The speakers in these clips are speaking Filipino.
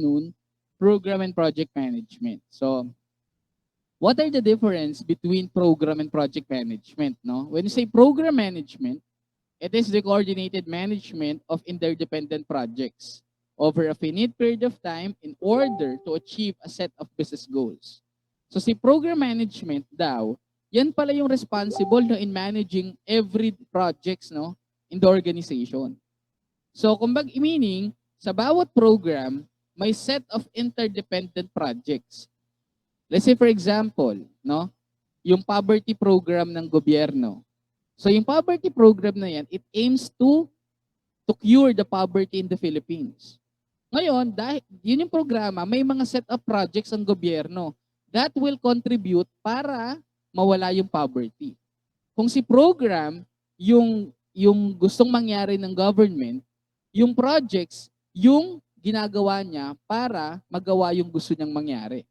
afternoon, program and project management. So, what are the difference between program and project management? No, when you say program management, it is the coordinated management of interdependent projects over a finite period of time in order to achieve a set of business goals. So si program management daw, yan pala yung responsible no, in managing every projects no in the organization. So kumbaga meaning, sa bawat program, may set of interdependent projects. Let's say for example, no, yung poverty program ng gobyerno. So yung poverty program na yan, it aims to cure the poverty in the Philippines. Ngayon, dahil yun yung programa, may mga set of projects ang gobyerno that will contribute para mawala yung poverty. Kung si program, yung gustong mangyari ng government, yung projects, yung ginagawa niya para magawa yung gusto niyang mangyari.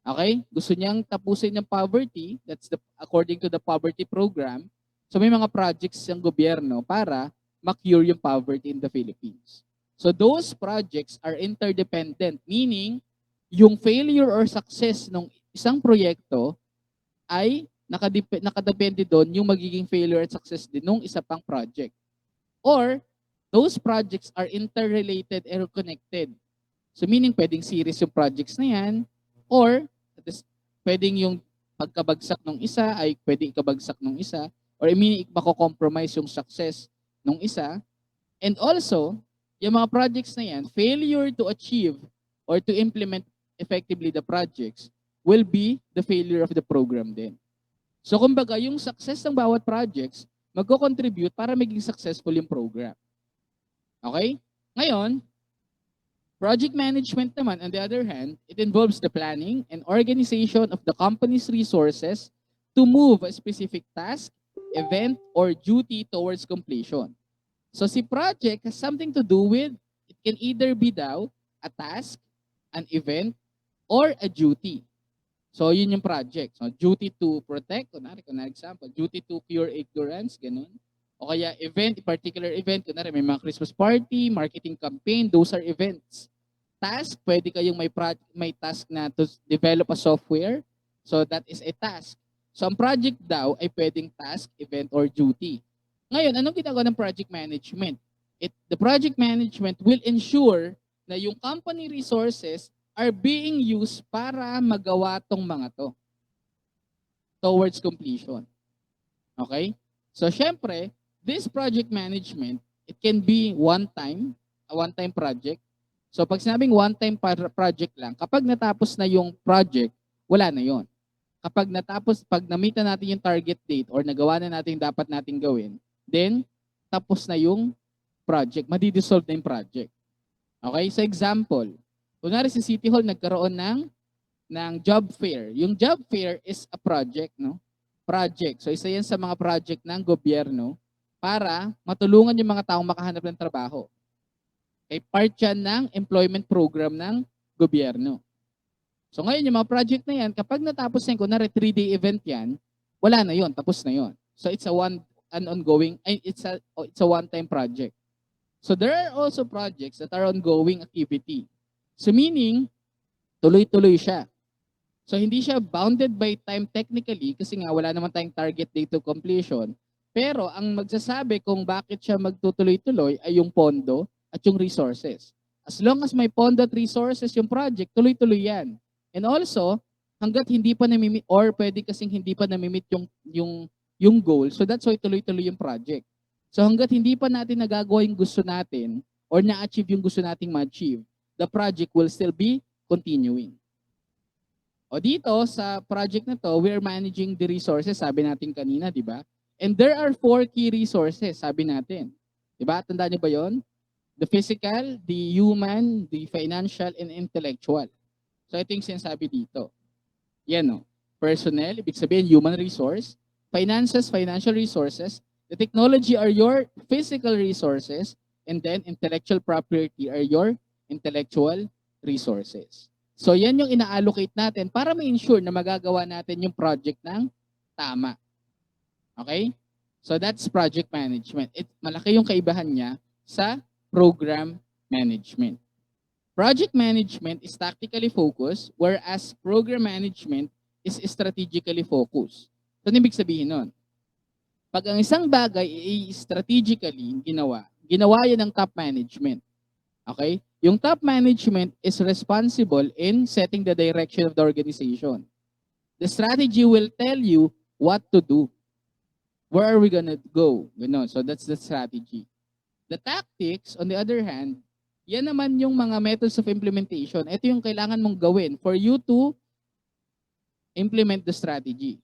Okay? Gusto niyang tapusin yung poverty, that's according to the poverty program. So may mga projects ng gobyerno para ma-cure yung poverty in the Philippines. So those projects are interdependent, meaning yung failure or success ng isang proyekto ay nakadepende doon yung magiging failure at success din ng isa pang project. Or those projects are interrelated and connected. So meaning pwedeng series yung projects na yan, or pwedeng yung pagkabagsak ng isa ay pwedeng ikabagsak ng isa, or meaning mako-compromise yung success ng isa. And also, yung mga projects na yan, failure to achieve or to implement effectively the projects will be the failure of the program din. So kumbaga, yung success ng bawat projects, magko-contribute para maging successful yung program. Okay? Ngayon, project management naman, on the other hand, it involves the planning and organization of the company's resources to move a specific task, event, or duty towards completion. So si project has something to do with, it can either be daw a task, an event, or a duty. So yun yung project. So duty to protect, kunwari example, duty to cure ignorance, ganun. O kaya event, particular event, kunwari may mga Christmas party, marketing campaign, those are events. Task, pwede kayong may task na to develop a software. So that is a task. So ang project daw ay pwedeng task, event, or duty. Ngayon, anong ginagawa ng project management? The project management will ensure na yung company resources are being used para magawa tong mga to towards completion. Okay? So, syempre, this project management, it can be a one-time project. So, pag sinabing one-time project lang, kapag natapos na yung project, wala na yon. Kapag pag na-meet na natin yung target date or nagawa na natin dapat natin gawin, then, tapos na yung project. Madi-dissolve na yung project. Okay? So, example, kunwari sa City Hall, nagkaroon ng job fair. Yung job fair is a project, no? Project. So, isa yan sa mga project ng gobyerno para matulungan yung mga taong makahanap ng trabaho. Okay? Part yan ng employment program ng gobyerno. So, ngayon, yung mga project na yan, kapag natapos na yan, kunwari 3-day event yan, wala na yon, tapos na yon. So, it's a one-time project. So there are also projects that are ongoing activity. So meaning, tuloy-tuloy siya. So hindi siya bounded by time technically kasi nga wala naman tayong target date to completion. Pero ang magsasabi kung bakit siya magtutuloy-tuloy ay yung pondo at yung resources. As long as may pondo at resources yung project, tuloy-tuloy yan. And also, hanggat hindi pa namimit or pwede kasing hindi pa namimit yung goal. So that's why tuloy-tuloy yung project. So hanggat hindi pa natin nagagawa yung gusto natin or na-achieve yung gusto nating ma-achieve, the project will still be continuing. O dito sa project na to, we are managing the resources, sabi natin kanina, di ba? And there are 4 key resources, sabi natin. Di ba? Tandaan niyo ba yon? The physical, the human, the financial, and intellectual. So ito yung sinasabi dito. Yan o. Personnel, ibig sabihin human resource. Finances, financial resources. The technology are your physical resources, and then intellectual property are your intellectual resources. So yan yung ina-allocate natin para ma-ensure na magagawa natin yung project ng tama. Okay? So that's project management. Malaki yung kaibahan niya sa program management. Project management is tactically focused, whereas program management is strategically focused. So, ano ibig sabihin nun? Pag ang isang bagay ay strategically ginawa yan ng top management. Okay? Yung top management is responsible in setting the direction of the organization. The strategy will tell you what to do. Where are we gonna go? Ganon. So that's the strategy. The tactics, on the other hand, yan naman yung mga methods of implementation. Ito yung kailangan mong gawin for you to implement the strategy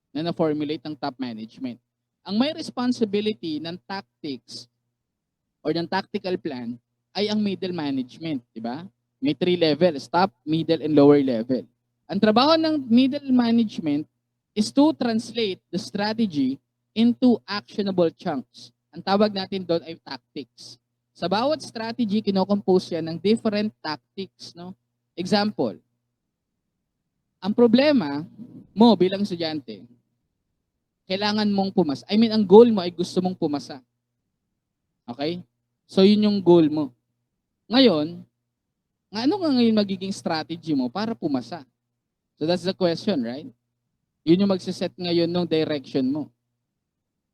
na na-formulate ng top management. Ang may responsibility ng tactics or ng tactical plan ay ang middle management, di ba? May 3 levels, top, middle, and lower level. Ang trabaho ng middle management is to translate the strategy into actionable chunks. Ang tawag natin doon ay tactics. Sa bawat strategy, kinocompose yan ng different tactics. No? Example, ang problema mo bilang estudyante, kailangan mong pumasa. I mean, ang goal mo ay gusto mong pumasa. Okay? So, yun yung goal mo. Ngayon, ano nga ngayon magiging strategy mo para pumasa? So, that's the question, right? Yun yung magsiset ngayon ng direction mo.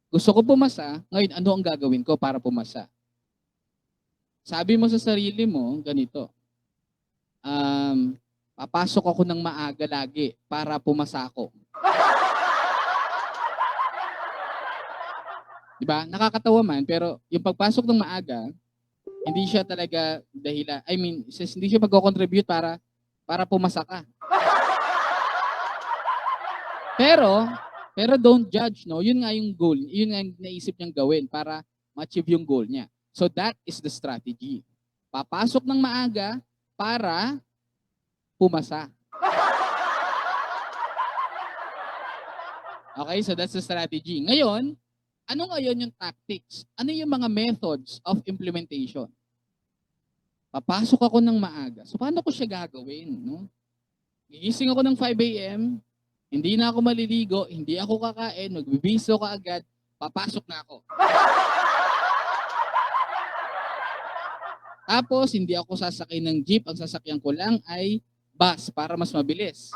Gusto ko pumasa, ngayon ano ang gagawin ko para pumasa? Sabi mo sa sarili mo, ganito, papasok ako ng maaga lagi para pumasa ako. Diba? Nakakatawa man, pero yung pagpasok ng maaga, hindi siya talaga dahilan. I mean, hindi siya mag-contribute para pumasa ka. Pero don't judge, no? Yun nga yung goal. Yun nga yung naisip niyang gawin para ma-achieve yung goal niya. So that is the strategy. Papasok ng maaga para pumasa. Okay, so that's the strategy. Ngayon, ano ngayon yung tactics? Ano yung mga methods of implementation? Papasok ako ng maaga. So paano ko siya gagawin? No? Gigising ako ng 5 a.m., hindi na ako maliligo, hindi ako kakain, magbibiso ka agad, papasok na ako. Tapos, hindi ako sasakay ng jeep, ang sasakyan ko lang ay bus para mas mabilis.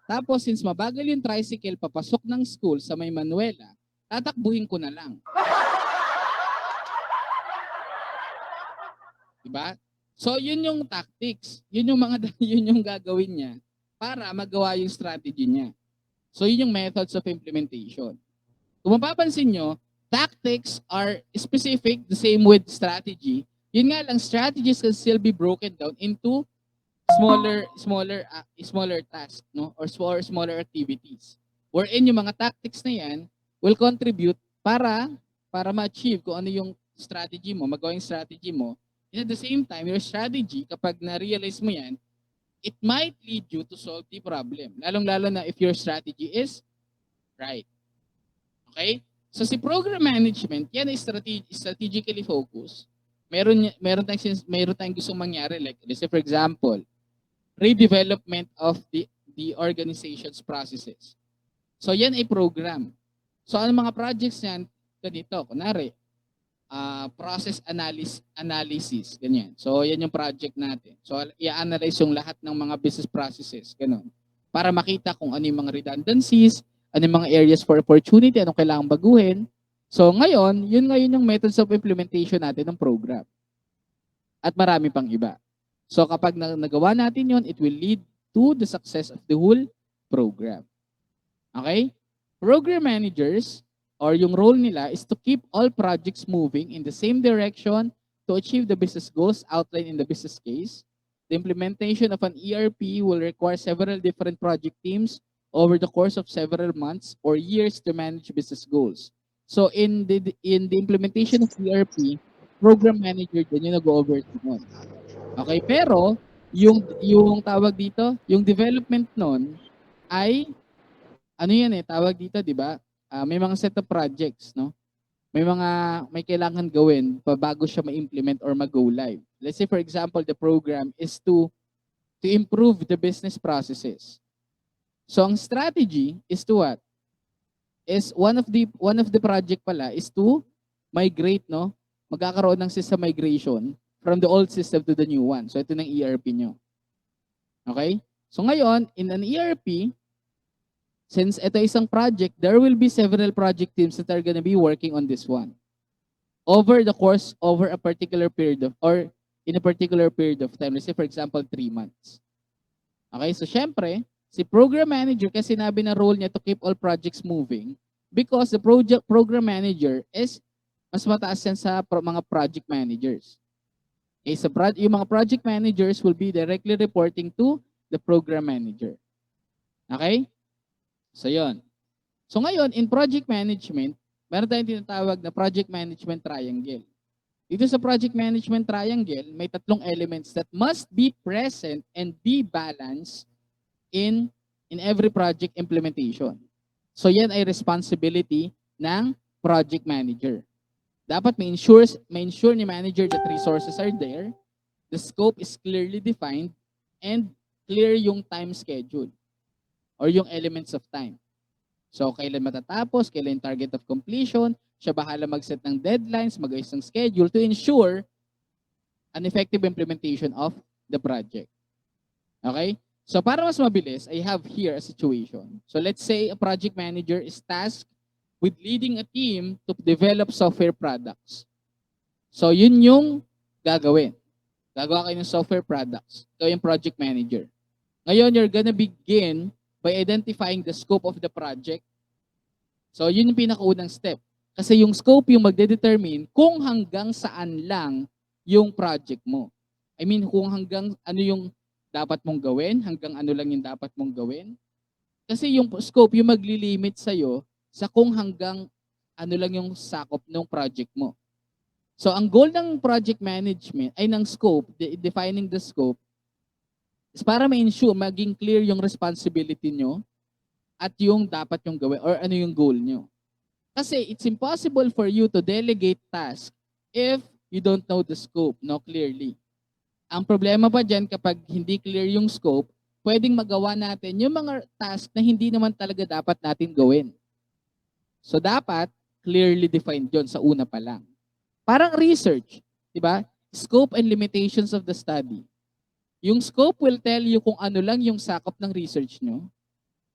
Tapos, since mabagal yung tricycle papasok ng school sa may Manuela, tatakbuhin ko na lang. Diba? So, yun yung tactics. Yun yung yun yung gagawin niya para magawa yung strategy niya. So, yun yung methods of implementation. Kung mapapansin nyo, tactics are specific, the same with strategy. Yun nga lang, strategies can still be broken down into smaller tasks, no? Or smaller activities. Wherein yung mga tactics na yan will contribute para ma-achieve kung ano yung strategy mo, magawa yung strategy mo. And at the same time, your strategy, kapag na-realize mo yan, it might lead you to solve the problem. Lalong-lalo na if your strategy is right. Okay? So si program management, yan ay strategically focused. Meron tayong gustong mangyari. Like, let's say for example, redevelopment of the organization's processes. So yan ay program. So ano mga projects yan? Ganito, kunwari, process analysis, ganyan. So, yan yung project natin. So, i-analyze yung lahat ng mga business processes, ganun. Para makita kung ano yung mga redundancies, ano yung mga areas for opportunity, anong kailangang baguhin. So, ngayon yung methods of implementation natin ng program. At marami pang iba. So, kapag nagawa natin yun, it will lead to the success of the whole program. Okay? Program managers, or yung role nila is to keep all projects moving in the same direction to achieve the business goals outlined in the business case. The implementation of an ERP will require several different project teams over the course of several months or years to manage business goals. So in the implementation of ERP, program manager din yung nag-oversee nun. Okay, pero yung tawag dito, yung development nun ay ano yan tawag dito, 'di ba? May mga set of projects, no? May kailangan gawin pa bago siya ma-implement or mag-go live. Let's say for example, the program is to improve the business processes. So ang strategy is to what? Is one of the project pala is to migrate, no? magkakaroon ng system migration from the old system to the new one. So ito ng ERP nyo. Okay? So ngayon, in an ERP, since ito isang project, there will be several project teams that are gonna be working on this one. Over a particular period of, or in a particular period of time. Let's say, for example, 3 months. Okay? So syempre, si program manager, kasi sinabi na role niya to keep all projects moving because the program manager is mas mataas yan sa mga project managers. Okay, so yung mga project managers will be directly reporting to the program manager. Okay? So, yun. So, ngayon, in project management, meron tayong tinatawag na project management triangle. Dito sa project management triangle, may 3 elements that must be present and be balanced in every project implementation. So, yan ay responsibility ng project manager. Dapat ma-ensure ni manager that resources are there, the scope is clearly defined, and clear yung time schedule or yung elements of time. So, kailan matatapos, kailan yung target of completion, siya bahala mag-set ng deadlines, mag-ayos ng schedule to ensure an effective implementation of the project. Okay? So, para mas mabilis, I have here a situation. So, let's say a project manager is tasked with leading a team to develop software products. So, yun yung gagawin. Gagawa kayo ng software products. Ikaw yung project manager. Ngayon, you're gonna begin by identifying the scope of the project. So, yun yung pinakaunang step. Kasi yung scope yung magdedetermine kung hanggang saan lang yung project mo. I mean, kung hanggang ano yung dapat mong gawin, hanggang ano lang yung dapat mong gawin. Kasi yung scope yung maglilimit sa'yo sa kung hanggang ano lang yung sakop ng project mo. So, ang goal ng project management ay ng scope, defining the scope, is para ma-ensure, maging clear yung responsibility nyo at yung dapat yung gawin or ano yung goal nyo. Kasi it's impossible for you to delegate task if you don't know the scope, no, clearly. Ang problema pa dyan, kapag hindi clear yung scope, pwedeng magawa natin yung mga task na hindi naman talaga dapat natin gawin. So, dapat clearly defined yun sa una pa lang. Parang research, di ba? Scope and limitations of the study. Yung scope will tell you kung ano lang yung sakop ng research nyo,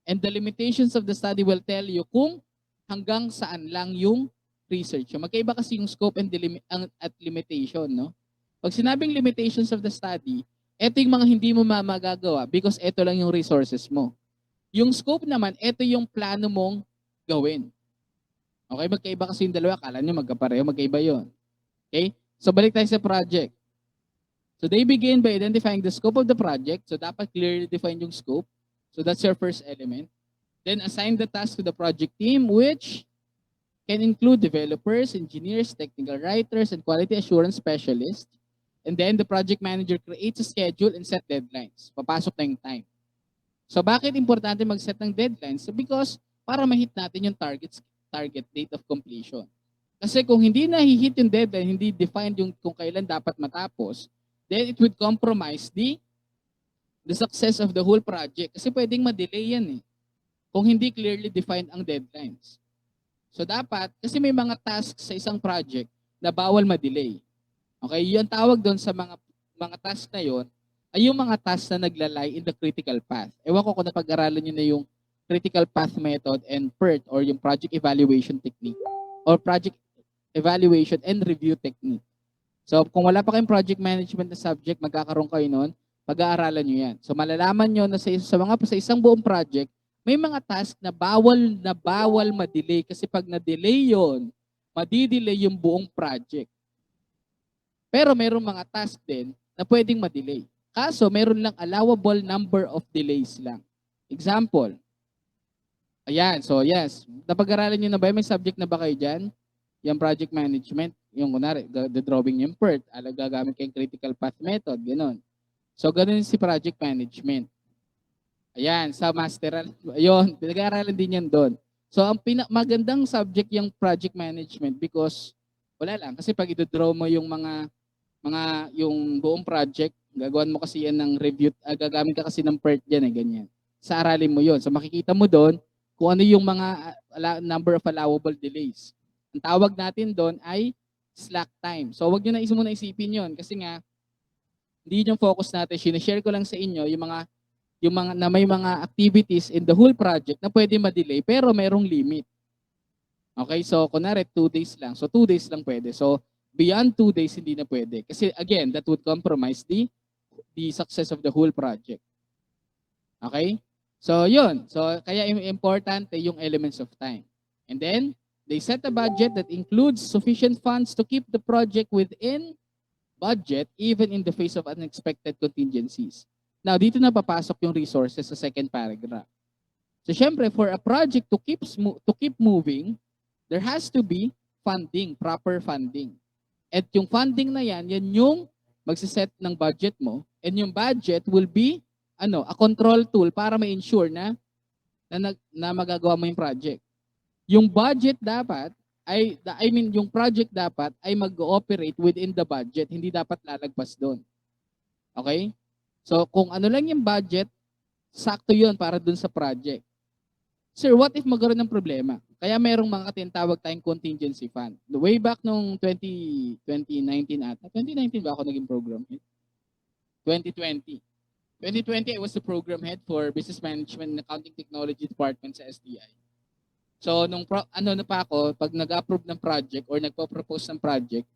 and the limitations of the study will tell you kung hanggang saan lang yung research. Magkaiba kasi yung scope and at limitation, no? Pag sinabing limitations of the study, ito yung mga hindi mo magagawa because ito lang yung resources mo. Yung scope naman, ito yung plano mong gawin. Okay, magkaiba kasi yung dalawa. Akala nyo magkapareho, magkaiba yun. Okay? So, balik tayo sa project. So, they begin by identifying the scope of the project. So, dapat clearly define yung scope. So, that's your first element. Then, assign the task to the project team, which can include developers, engineers, technical writers, and quality assurance specialists. And then, the project manager creates a schedule and set deadlines. Papasok na yung time. So, bakit importante mag-set ng deadlines? So, because para ma-hit natin yung target date of completion. Kasi kung hindi na-hit yung deadline, hindi defined yung kung kailan dapat matapos, then it would compromise the success of the whole project. Kasi pwedeng ma-delay yan eh. Kung hindi clearly defined ang deadlines. So dapat, kasi may mga tasks sa isang project na bawal ma-delay. Okay, yung tawag doon sa mga tasks na yon ay yung mga tasks na naglalay in the critical path. Ewan ko kung napag-aralan nyo na yung critical path method and PERT or yung project evaluation technique or project evaluation and review technique. So kung wala pa kayong project management na subject, magkakaroon kayo nun, pag-aaralan nyo yan. So malalaman nyo na sa isang buong project, may mga task na bawal ma-delay kasi pag na-delay yon, madidelay yung buong project. Pero mayroong mga task din na pwedeng ma-delay. Kaso mayroon lang allowable number of delays lang. Example, ayan, so yes, napag-aralan nyo na ba? May subject na ba kayo dyan? Yung project management, yung kunwari, the drawing yung PERT, gagamit kayong critical path method, gano'n. So, gano'n si project management. Ayan, sa masteral, ayun, pinag-aaralan din yan doon. So, ang magandang subject yung project management because, wala lang, kasi pag i-draw mo yung yung buong project, gagawin mo kasi yan ng review, gagamit ka kasi ng PERT dyan ganyan. Sa aralin mo yon. So, makikita mo doon kung ano yung mga number of allowable delays. Ang tawag natin doon ay slack time. So wag niyo na muna isipin 'yon kasi nga hindi yun yung focus natin. Share ko lang sa inyo yung mga na may mga activities in the whole project na pwede ma-delay pero merong limit. Okay? So kunwari 2 days lang. So 2 days lang pwede. So beyond 2 days hindi na pwede. Kasi again, that would compromise the success of the whole project. Okay? So yun. So kaya importante yung elements of time. And then they set a budget that includes sufficient funds to keep the project within budget even in the face of unexpected contingencies. Now, dito na papasok yung resources sa second paragraph. So, syempre, for a project to keep moving, there has to be funding, proper funding. At yung funding na yan yung magsiset ng budget mo, and yung budget will be a control tool para ma-ensure na magagawa mo yung project. Yung budget dapat yung project dapat ay mag-ooperate within the budget, hindi dapat lalagpas doon. Okay? So, kung ano lang yung budget, sakto yun para doon sa project. Sir, what if magkaroon ng problema? Kaya merong mga tinatawag tayong contingency fund. The way back nung 2019 ata. 2019 ba ako naging program head? 2020. 2020, I was the program head for Business Management and Accounting Technology Department sa SDI. So, nung na pa ako, pag nag-approve ng project or nagpo-propose ng project,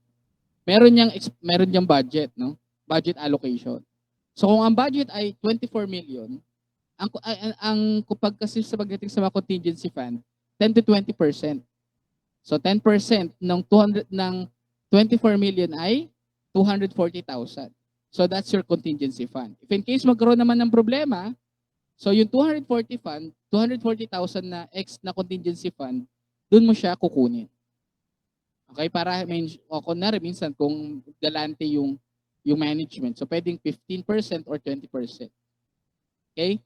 meron niyang budget, no? Budget allocation. So, kung ang budget ay 24 million, kapag kasi sa pagdating sa mga contingency fund, 10 to 20%. So, 10% ng 24 million ay 240,000. So, that's your contingency fund. If in case magkaroon naman ng problema, so yung 240,000 na na contingency fund, doon mo siya kukunin. Okay, para kunwari minsan kung galante yung management, so pwedeng 15% or 20%. Okay?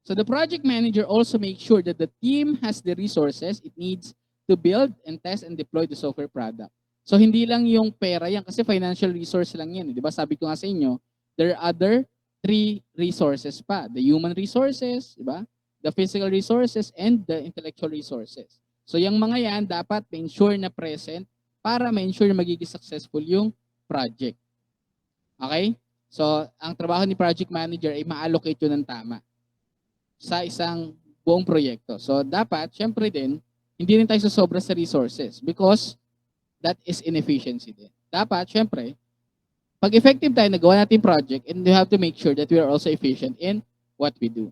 So the project manager also makes sure that the team has the resources it needs to build and test and deploy the software product. So hindi lang yung pera yan kasi financial resource lang yan, 'di ba? Sabi ko nga sa inyo, there are other 3 resources pa. The human resources, di ba? The physical resources, and the intellectual resources. So yung mga yan, dapat ma-ensure na present para ma-ensure na magiging successful yung project. Okay? So, ang trabaho ni project manager ay ma-allocate yun ng tama sa isang buong proyekto. So, dapat, syempre din, hindi rin tayo sasobra sa resources because that is inefficiency din. Dapat, syempre, pag effective tayo, nagawa natin project, and we have to make sure that we are also efficient in what we do.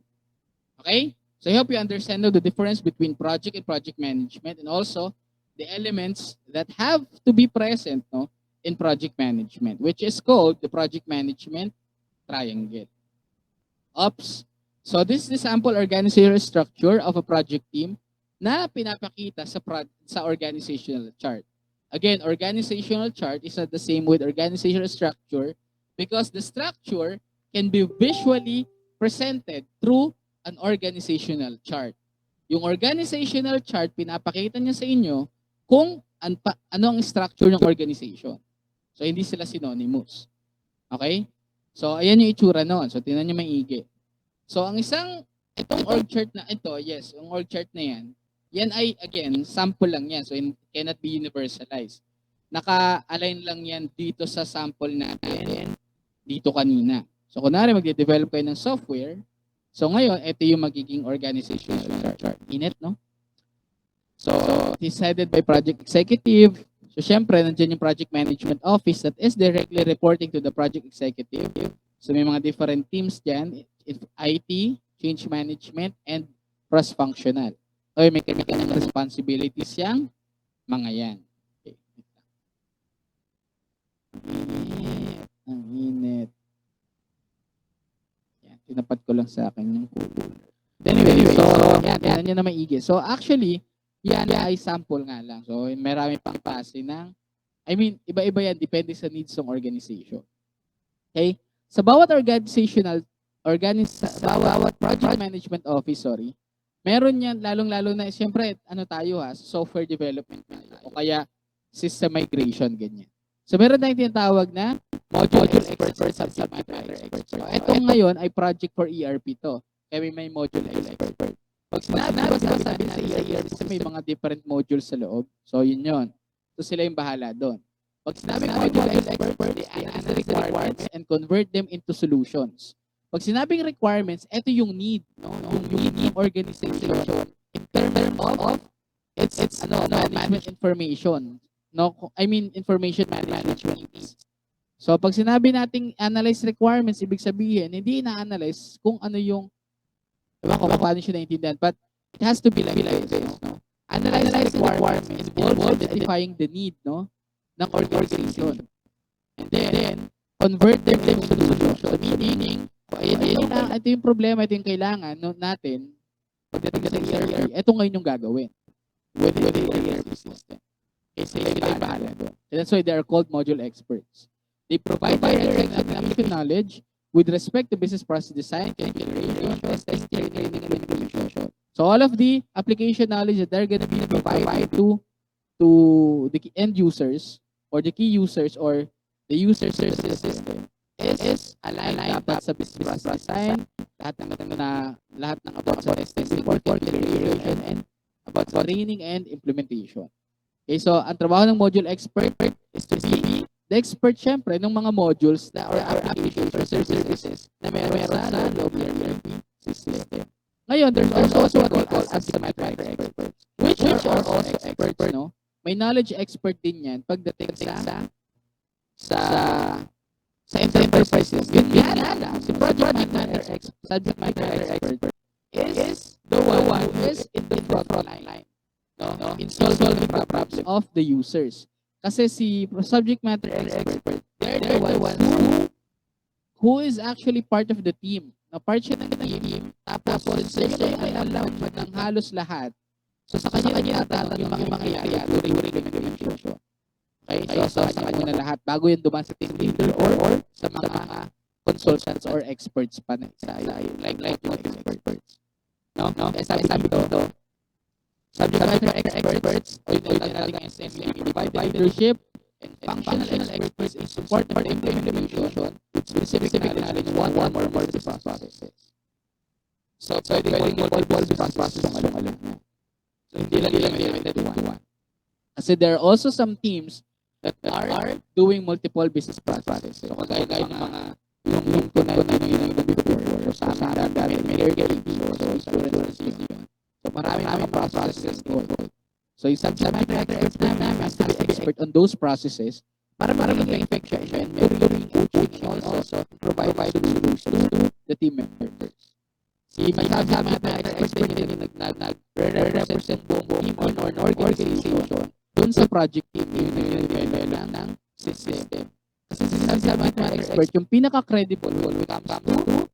Okay? So I hope you understand the difference between project and project management and also the elements that have to be present in project management, which is called the project management triangle. Oops. So this is the sample organizational structure of a project team na pinapakita sa organizational chart. Again, organizational chart is not the same with organizational structure because the structure can be visually presented through an organizational chart. Yung organizational chart, pinapakita niya sa inyo kung ano ang structure ng organization. So, hindi sila synonymous. Okay? So, ayan yung itsura noon. So, tingnan niyo maigi. So, itong org chart na ito, yes, yung org chart na yan ay, again, sample lang yan. So, it cannot be universalized. Naka-align lang yan dito sa sample natin, dito kanina. So, kunwari, magde-develop kayo ng software. So, ngayon, ito yung magiging organizational chart. Init, no? So, it is headed by project executive. So, syempre, nandiyan yung project management office that is directly reporting to the project executive. So, may mga different teams dyan. IT, change management, and cross-functional. Okay, may kanya-kanyang responsibilities yang mga yan. Okay. Ang init. Yan, tinapat ko lang sa akin yung cooler. Anyway, so, yan nyo na maigi. So, actually, yan ay sample nga lang. So, marami pang klase ng, iba-iba yan, depende sa needs ng organization. Okay? Sa bawat bawat project management office, meron yan, lalong-lalo na, siyempre, software development o kaya system migration, ganyan. So, meron tayong tinatawag na module expert, subject matter expert. So, itong ngayon ay project for ERP to. Kaya may module expert. Pag sinabi natin sa ERP system, may mga different modules sa loob. So, yun. So, sila yung bahala doon. Pag sinabing module expert, they analyze the requirements and convert them into solutions. Pag sinabing requirements, ito yung need, no? Yung need ng organization in terms of its management information. No, I mean information management needs. So pag sinabi nating analyze requirements, ibig sabihin, hindi ina-analyze kung ano yung, ewan ko kung paano siya naintindihan, but it has to be like this, no? Analyze requirements involves identifying the need, no, ng organization. And then, convert them into solutions. So meaning, ito yung problema, ito yung kailangan no, natin pagdating sa ERP, ito ngayon yung gagawin with the ERP system. Okay, so sila yung bahala doon. And that's why they are called module experts. They provide direct and application knowledge with respect to business process design, configuration, testing, training, and implementation. So all of the application knowledge that they're going to be provided to the end users or the key users or the users of the system is aligned dapat sa business process design, lahat ng about sa testing, report, configuration, and about sa training and implementation. Okay, so ang trabaho ng module expert is to be the expert syempre ng mga modules na or applications or services na meron sa loob ng ERP system. Ngayon, there's also what we call subject matter experts, which are also experts, no? May knowledge expert din yan pagdating sa enterprise system. Yun lang. Si project matter expert, subject matter expert is the one who is in the front line, no? In solving the problem of the users. Kasi si subject matter expert, they're the ones who is actually part of the team. Na part siya ng team, tapos siya yung may alam ng halos lahat. So sa kanya tinatanong yung mga mangyayari during implementation. Okay, so sa kanya na lahat bago yan dumaan sa team leader or sa mga consultants or experts pa na isa like experts. No? Eh, sabi dito, subject matter experts o yung natin ng SME provide leadership and functional experts in support of implementation with specific knowledge in one or more business processes. So pwedeng multiple business processes ang alam niya. So hindi lang limited to one. Kasi there are also some teams that are doing multiple business processes. So kagaya ng mga yung tunay yung before or sa amin dati may RGB or insurance yun. So maraming processes involved. So yung subject matter expert namin has to be expert on those processes para mag-effect siya and during coaching also provide solutions to the team members. Si may subject matter expert din yung nag-represent buong team or organization dun sa project team yung develop ng system. Kasi si subject matter expert yung pinaka-credible when it comes to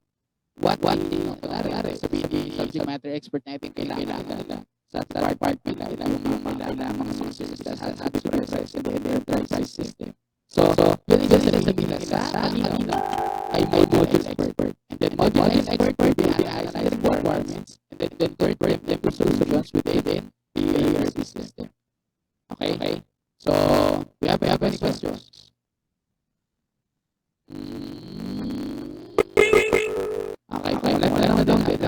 what sabihin subject matter expert na ito kailangan nila sa part nila mga services sa process and the enterprise system. So yun yung sabihin nila sa kanina ay module expert. And then module expert they analyze the requirements and then convert them to solutions within the ERP system. Okay? So we have any questions? Okay.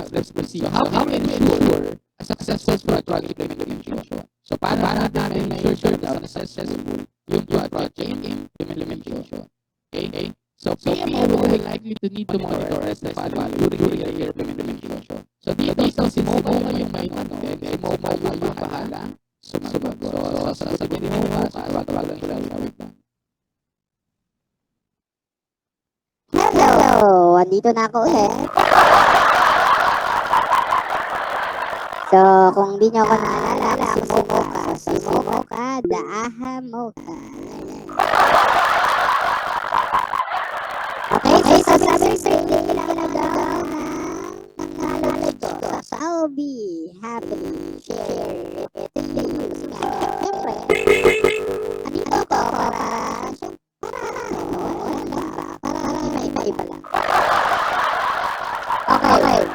Let's proceed. How can we ensure a successful project implementation? So, paano natin ensure na successful yung project implementation? Okay? So PMO will likely to need to monitor as the follow during the implementation. So, dito si MOBA yung may then si MOBA yung bahala sumagot. So, sasabihin mo tawag lang sila. Hello! Andito na ako ulit. So, kung di nyo ako naalala, ako si Mocha, the Aha Mocha. Okay, so sabi sa inyo kailangan daw ng knowledge ko. So, I'll be happy to share it to you. Siyempre, andito ako para iba lang. Okay.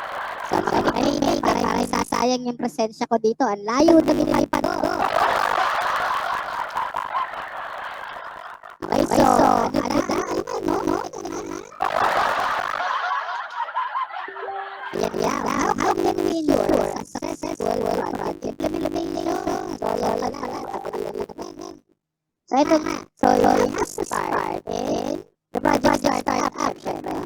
So, makinig para sasayang yung presensya ko dito. Ang layo na ginipad ko. Okay, so, how can we ensure a successful project implementation? So, ito nga. So, startup, syempre.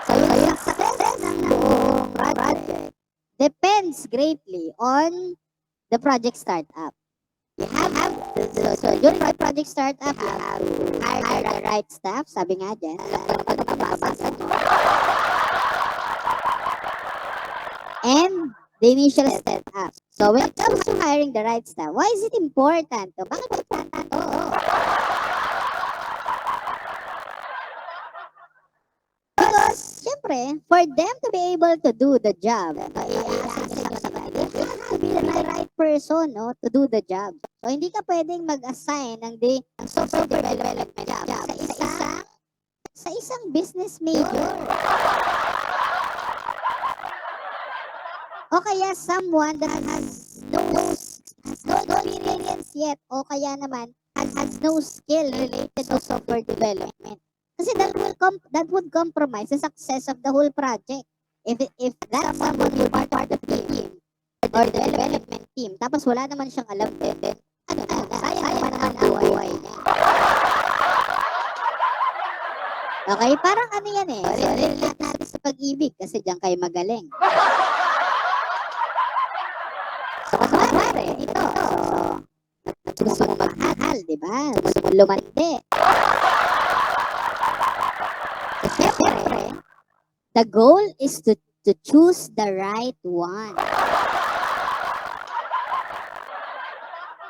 So, yung success ng buong project depends greatly on the project startup. You have so during the project startup, you have to hire the right staff. Sabi nga dyan, nababasa nyo. And the initial setup. So when it comes to hiring the right staff, why is it important? Bakit important to? Because, syempre, for them to be able to do the job, they have to be the right person, no, to do the job. So, hindi ka pwedeng mag-assign ng software development job sa isang business major. O kaya someone that has no experience yet, o kaya naman has no skill related to software development. Kasi that would compromise the success of the whole project. If that someone will be part of the team or the development team, tapos wala naman siyang alam din, sayang naman ang buhay niya. Okay, parang ano yan eh. Relate natin sa pag-ibig kasi diyan kayo magaling. So, kunwari, ito. So, gusto mo magmahal, di ba? Gusto mo lumandi. So, syempre, the goal is to choose the right one.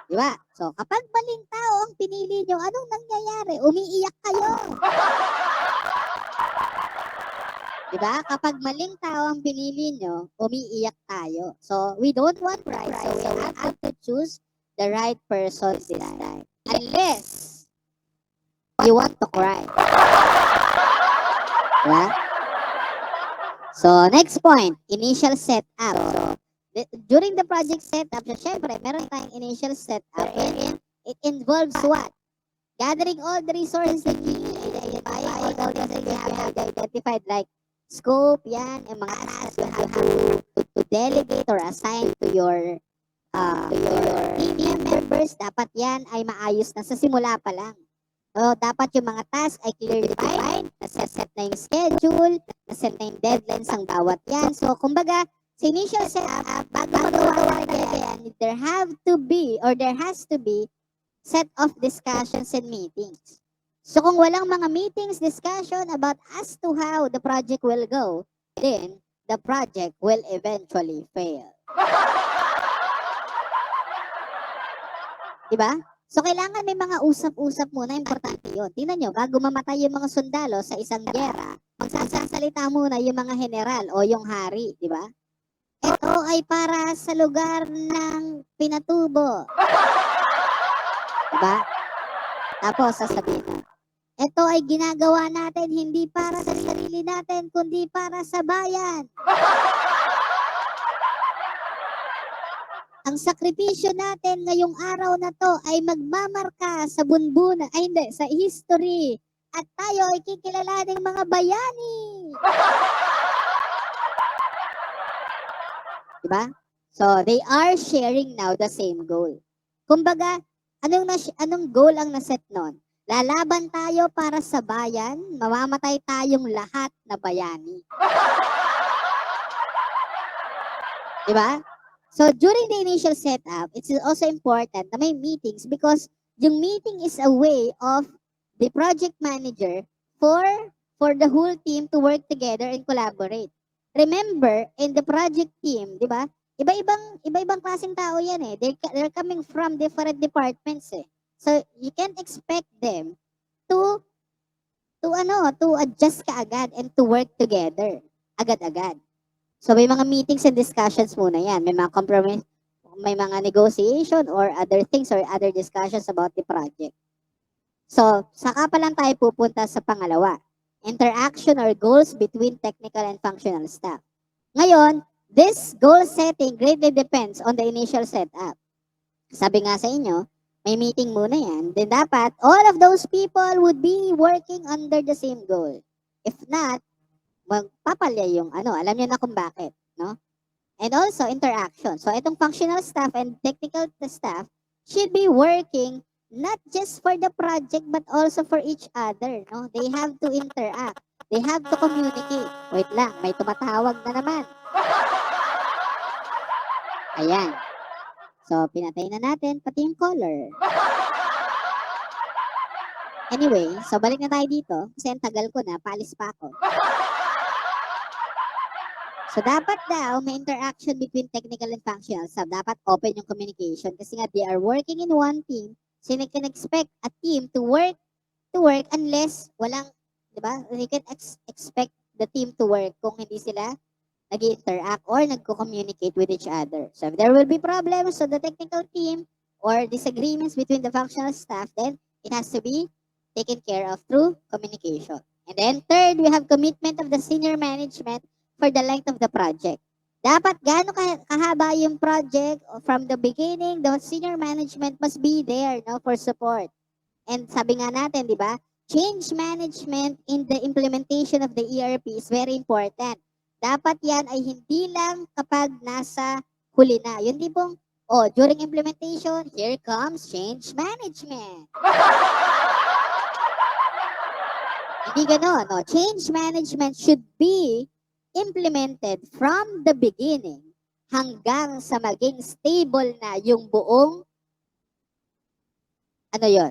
Di ba? So, kapag maling tao ang pinili nyo, anong nangyayari? Umiiyak kayo. Di ba? Kapag maling tao ang pinili nyo, umiiyak tayo. So, we don't want right. So, we have to choose the right person this time. Unless you want to cry. Diba? So, next point, initial setup. So, during the project setup, so, syempre, meron tayong initial setup and it involves what? Gathering all the resources that you need. Identifying all the things that you have identified like scope, yan, yung mga tasks you have to delegate or assign to your team members. Dapat yan ay maayos na sa simula pa lang. So, dapat yung mga tasks ay clearly defined, naset na yung schedule, naset na yung deadlines ang bawat yan. So, kumbaga, sa initial setup, bago magawa na yan, there has to be set of discussions and meetings. So kung walang mga meetings, discussion about as to how the project will go, then the project will eventually fail. Diba? So kailangan may mga usap-usap muna, importante yun. Tingnan nyo, bago mamatay yung mga sundalo sa isang gera, magsasalita muna yung mga general o yung hari, diba? Ito ay para sa lugar ng pinatubo. Diba? Tapos sasabihin na, ito ay ginagawa natin hindi para sa sarili natin, kundi para sa bayan. Ang sakripisyo natin ngayong araw na to ay magmamarka sa sa history. At tayo ay kikilalaning mga bayani. Diba? So, they are sharing now the same goal. Kumbaga, anong goal ang naset nun? Lalaban tayo para sa bayan, mamamatay tayong lahat na bayani. Diba? So, during the initial setup, it's also important na may meetings because yung meeting is a way of the project manager for the whole team to work together and collaborate. Remember, in the project team, diba? Iba-ibang klaseng tao yan eh. They're coming from different departments eh. So, you can't expect them to adjust kaagad and to work together agad-agad. So, may mga meetings and discussions muna yan. May mga compromise, may mga negotiation or other things or other discussions about the project. So, saka pa lang tayo pupunta sa pangalawa. Interaction or goals between technical and functional staff. Ngayon, this goal setting greatly depends on the initial setup. Sabi nga sa inyo, may meeting muna yan, then dapat all of those people would be working under the same goal. If not, magpapalya yung alam niyo na kung bakit, no? And also interaction. So itong functional staff and technical staff should be working not just for the project but also for each other, no? They have to interact. They have to communicate. Wait lang, may tumatawag na naman. Ayan. So, pinatay na natin, pati yung caller. Anyway, so balik na tayo dito. Kasi ang tagal ko na, paalis pa ako. So, dapat daw, may interaction between technical and functional staff. Dapat open yung communication. Kasi nga, they are working in one team. So, you can expect a team to work unless walang, di ba? You can expect the team to work kung hindi sila nag-interact or nagko-communicate with each other. So, if there will be problems with the technical team or disagreements between the functional staff, then it has to be taken care of through communication. And then third, we have commitment of the senior management for the length of the project. Dapat gaano kahaba yung project from the beginning, the senior management must be there, no, for support. And sabi nga natin, di ba, change management in the implementation of the ERP is very important. Dapat yan ay hindi lang kapag nasa huli na. Yung tipong, during implementation, here comes change management. Hindi gano'n, no? Change management should be implemented from the beginning hanggang sa maging stable na yung buong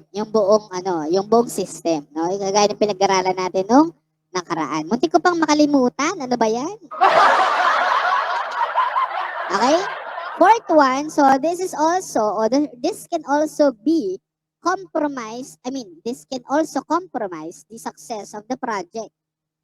yung buong system, no? Kagaya ng pinag-aralan natin nung nakaraan. Muntik ko pang makalimutan, ano ba 'yan? Okay? Fourth one, so this is also this can also be this can also compromise the success of the project.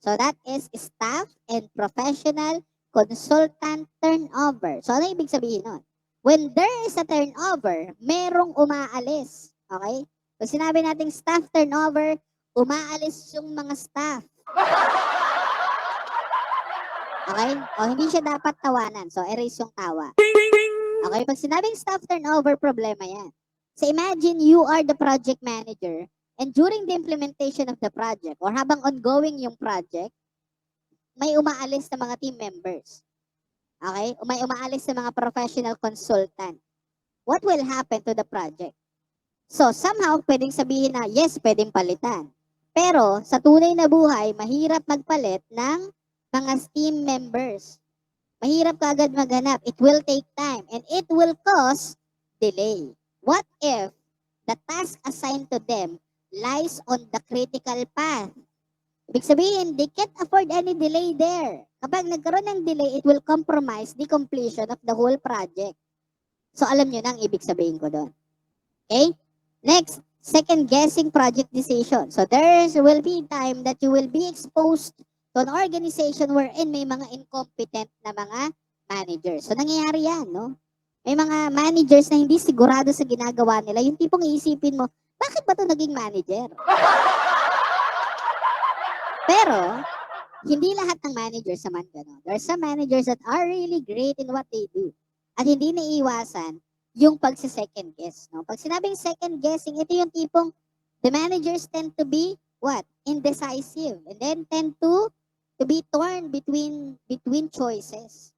So that is staff and professional consultant turnover. So ano ibig sabihin nun? When there is a turnover, merong umaalis. Okay? Pag sinabi nating staff turnover, umaalis yung mga staff. Okay? O hindi siya dapat tawanan. So erase yung tawa. Okay? Pag sinabing staff turnover, problema yan. So imagine you are the project manager and during the implementation of the project or habang ongoing yung project, may umaalis na mga team members. Okay? O may umaalis na mga professional consultant. What will happen to the project? So, somehow, pwedeng sabihin na, yes, pwedeng palitan. Pero, sa tunay na buhay, mahirap magpalit ng mga team members. Mahirap kaagad maghanap. It will take time and it will cause delay. What if the task assigned to them lies on the critical path? Ibig sabihin, they can't afford any delay there. Kapag nagkaroon ng delay, it will compromise the completion of the whole project. So, alam nyo na ang ibig sabihin ko doon. Okay? Next, second-guessing project decision. So, there will be time that you will be exposed to an organization wherein may mga incompetent na mga managers. So, nangyayari yan, no? May mga managers na hindi sigurado sa ginagawa nila. Yung tipong iisipin mo, bakit ba ito naging manager? Pero, hindi lahat ng managers naman gano'n. There are some managers that are really great in what they do. At hindi naiiwasan yung pagsi-second guess. No? Pag sinabing second guessing, ito yung tipong the managers tend to be what? Indecisive. And then tend to be torn between choices.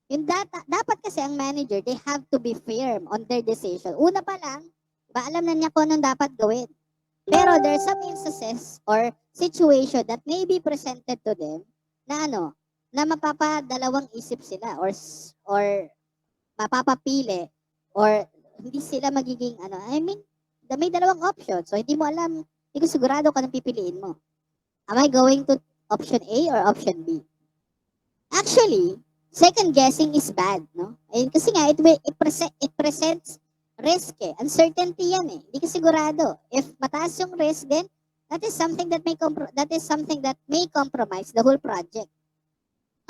Yung dapat kasi ang manager, they have to be firm on their decision. Una pa lang, alam na niya kung anong dapat gawin. Pero there are some instances or situation that may be presented to them na na mapapadalawang isip sila or mapapapili or hindi sila magiging may dalawang option. So hindi mo alam, hindi ko sigurado kung anong pipiliin mo. Am I going to option A or option B? Actually, second guessing is bad, no? Ayun, kasi nga it presents risk uncertainty yan Hindi ka sigurado. If mataas yung risk, then that is something that may compromise the whole project.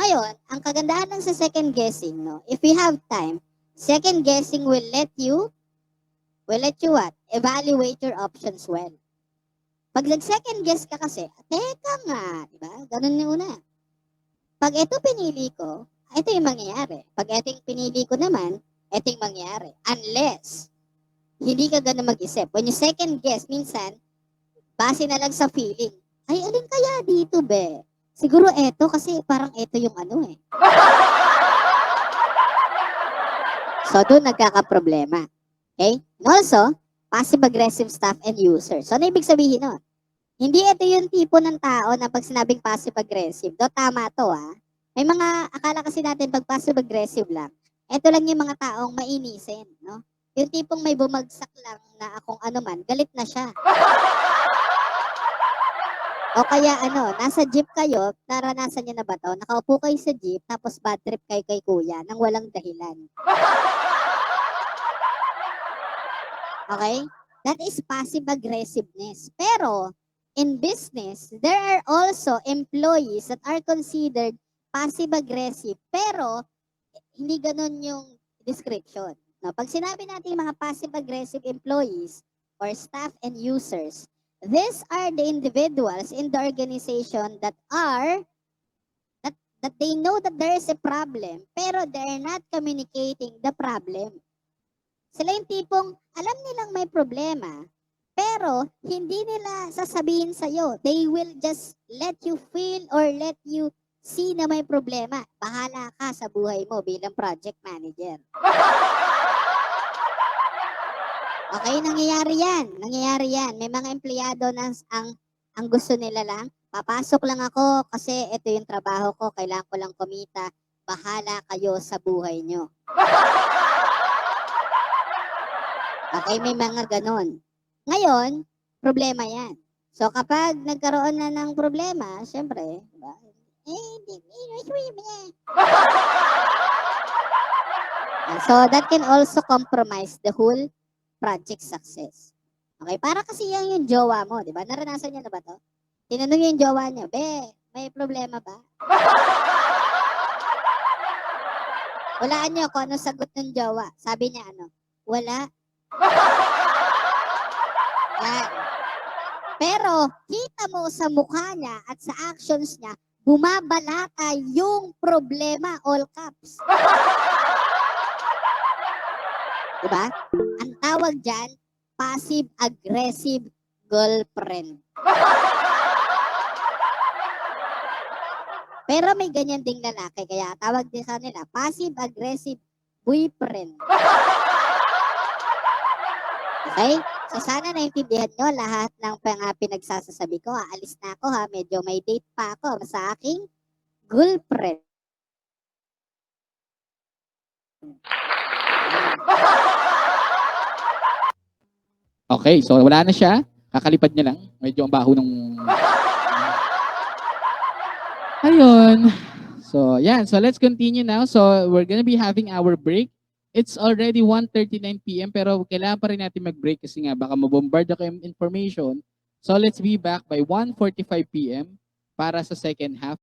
Ngayon, ang kagandahan ng sa second guessing, no? If we have time, second guessing will let you what? Evaluate your options well. Pag nag-second guess ka kasi, teka nga, di ba? Ganun yung una. Pag ito pinili ko, ito yung mangyayari. Pag ito yung pinili ko naman, ito yung mangyayari. Unless, hindi ka gano'n mag-isip. When you second guess, minsan, base na lang sa feeling. Ay, alin kaya dito, be? Siguro ito kasi parang ito yung So, doon nagkakaproblema. Okay? And also, passive-aggressive staff and users. So, ano ibig sabihin nun? Hindi ito yung tipo ng tao na pag sinabing passive-aggressive, do tama to May mga, akala kasi natin pag passive-aggressive lang, ito lang yung mga taong mainisin, no? Yung tipong may bumagsak lang na kung ano man, galit na siya. O kaya nasa jeep kayo, naranasan niyo na ba to? Nakaupo kayo sa jeep, tapos bad trip kayo kay kuya nang walang dahilan. Okay? That is passive aggressiveness. Pero, in business, there are also employees that are considered passive aggressive. Pero, hindi ganun yung description. No, pag sinabi natin mga passive aggressive employees or staff and users, these are the individuals in the organization that they know that there is a problem, pero they're not communicating the problem. Sila yung tipong alam nilang may problema, pero hindi nila sasabihin sa'yo. They will just let you feel or let you see na may problema. Bahala ka sa buhay mo bilang project manager. Okay, nangyayari yan. May mga empleyado na ang gusto nila lang, papasok lang ako kasi ito yung trabaho ko, kailangan ko lang kumita. Bahala kayo sa buhay nyo. Okay, may mga ganon. Ngayon, problema yan. So, kapag nagkaroon na ng problema, syempre, diba? So, that can also compromise the whole project success. Okay, para kasi yan yung jowa mo, di ba? Naranasan niyo na ba to? Tinanong yung jowa niya, be, may problema ba? Walaan niyo kung ano sagot ng jowa. Sabi niya wala. Yan. Pero, kita mo sa mukha niya at sa actions niya, bumabalata yung problema, all caps. Diba? Ang tawag dyan, passive-aggressive girlfriend. Pero may ganyan ding lalaki, kaya tawag din sa nila, passive-aggressive boyfriend. Okay? So sana naintindihan nyo lahat ng pinagsasasabi ko. Alis na ako medyo may date pa ako sa aking girlfriend. Okay, so wala na siya. Kakalipad niya lang. Medyo ang baho ng... Ayun. So, yeah. So, let's continue now. So, we're gonna be having our break. It's already 1:39 p.m. pero kailangan pa rin natin mag-break kasi nga baka mabombard ako yung information. So, let's be back by 1:45 p.m. para sa second half.